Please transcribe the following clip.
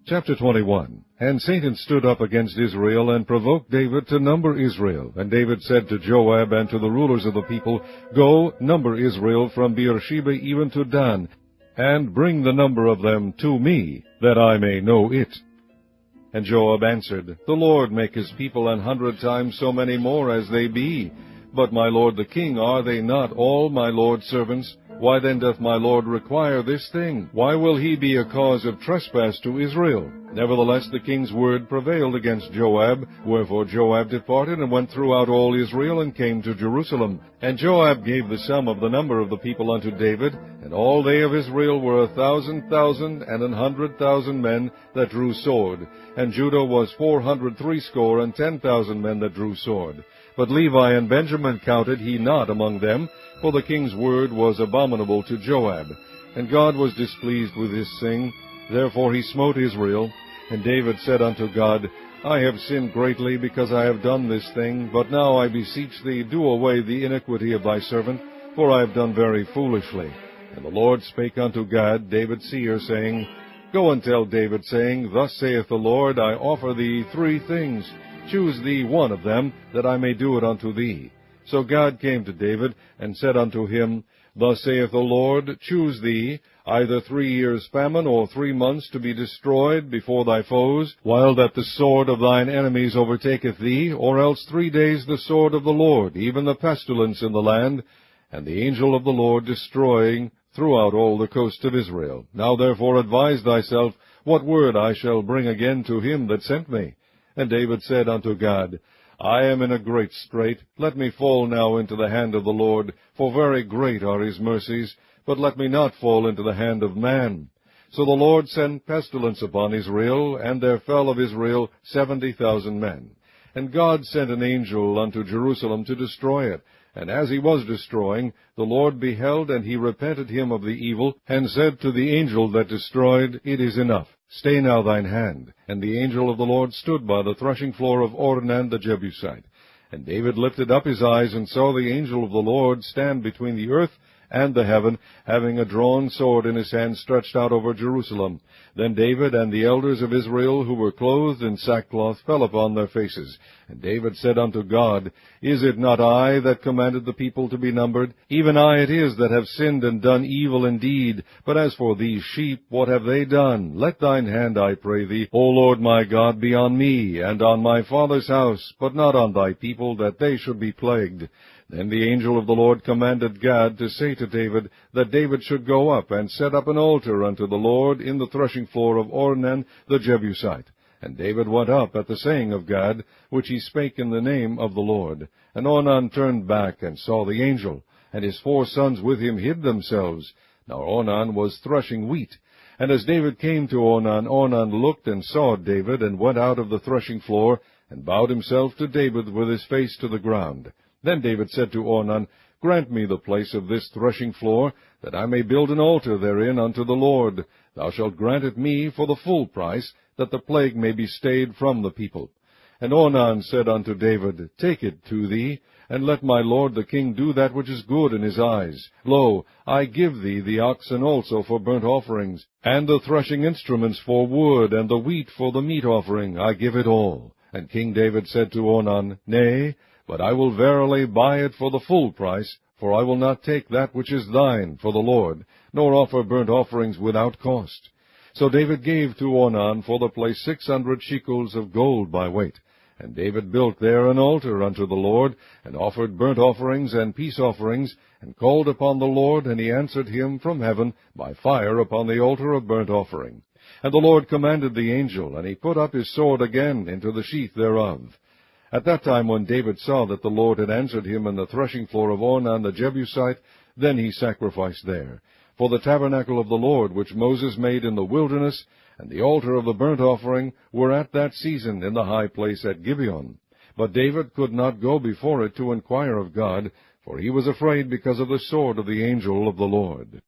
Chapter 21. And Satan stood up against Israel, and provoked David to number Israel. And David said to Joab and to the rulers of the people, Go, number Israel from Beersheba even to Dan, and bring the number of them to me, that I may know it. And Joab answered, The Lord make his people 100 times so many more as they be. But my lord the king, are they not all my lord's servants? Why then doth my lord require this thing? Why will he be a cause of trespass to Israel? Nevertheless the king's word prevailed against Joab, wherefore Joab departed and went throughout all Israel, and came to Jerusalem. And Joab gave the sum of the number of the people unto David, and all they of Israel were 1,000,000 and 100,000 men that drew sword, and Judah was 460,010 men that drew sword. But Levi and Benjamin counted he not among them, for the king's word was abominable to Joab. And God was displeased with this thing, therefore he smote Israel. And David said unto God, I have sinned greatly, because I have done this thing. But now I beseech thee, do away the iniquity of thy servant, for I have done very foolishly. And the Lord spake unto Gad, David's seer, saying, Go and tell David, saying, Thus saith the Lord, I offer thee 3 things. Choose thee one of them, that I may do it unto thee. So Gad came to David, and said unto him, Thus saith the Lord, Choose thee either 3 years' famine, or 3 months to be destroyed before thy foes, while that the sword of thine enemies overtaketh thee, or else 3 days the sword of the Lord, even the pestilence in the land, and the angel of the Lord destroying throughout all the coast of Israel. Now therefore advise thyself what word I shall bring again to him that sent me. And David said unto Gad, I am in a great strait. Let me fall now into the hand of the Lord, for very great are his mercies, but let me not fall into the hand of man. So the Lord sent pestilence upon Israel, and there fell of Israel 70,000 men. And God sent an angel unto Jerusalem to destroy it. And as he was destroying, the Lord beheld, and he repented him of the evil, and said to the angel that destroyed, It is enough. Stay now thine hand. And the angel of the Lord stood by the threshing floor of Ornan the Jebusite. And David lifted up his eyes, and saw the angel of the Lord stand between the earth and the heaven, having a drawn sword in his hand stretched out over Jerusalem. Then David and the elders of Israel, who were clothed in sackcloth, fell upon their faces. And David said unto God, Is it not I that commanded the people to be numbered? Even I it is that have sinned and done evil indeed. But as for these sheep, what have they done? Let thine hand, I pray thee, O Lord my God, be on me, and on my father's house, but not on thy people, that they should be plagued. Then the angel of the Lord commanded Gad to say to David, that David should go up and set up an altar unto the Lord in the threshing floor of Ornan the Jebusite. And David went up at the saying of Gad, which he spake in the name of the Lord. And Ornan turned back and saw the angel, and his 4 sons with him hid themselves. Now Ornan was threshing wheat. And as David came to Ornan, Ornan looked and saw David, and went out of the threshing floor, and bowed himself to David with his face to the ground. Then David said to Ornan, Grant me the place of this threshing floor, that I may build an altar therein unto the Lord. Thou shalt grant it me for the full price, that the plague may be stayed from the people. And Ornan said unto David, Take it to thee, and let my lord the king do that which is good in his eyes. Lo, I give thee the oxen also for burnt offerings, and the threshing instruments for wood, and the wheat for the meat offering. I give it all. And King David said to Ornan, Nay, but I will verily buy it for the full price, for I will not take that which is thine for the Lord, nor offer burnt offerings without cost. So David gave to Ornan for the place 600 shekels of gold by weight. And David built there an altar unto the Lord, and offered burnt offerings and peace offerings, and called upon the Lord, and he answered him from heaven by fire upon the altar of burnt offering. And the Lord commanded the angel, and he put up his sword again into the sheath thereof. At that time when David saw that the Lord had answered him in the threshing floor of Ornan the Jebusite, then he sacrificed there. For the tabernacle of the Lord, which Moses made in the wilderness, and the altar of the burnt offering, were at that season in the high place at Gibeon. But David could not go before it to inquire of God, for he was afraid because of the sword of the angel of the Lord.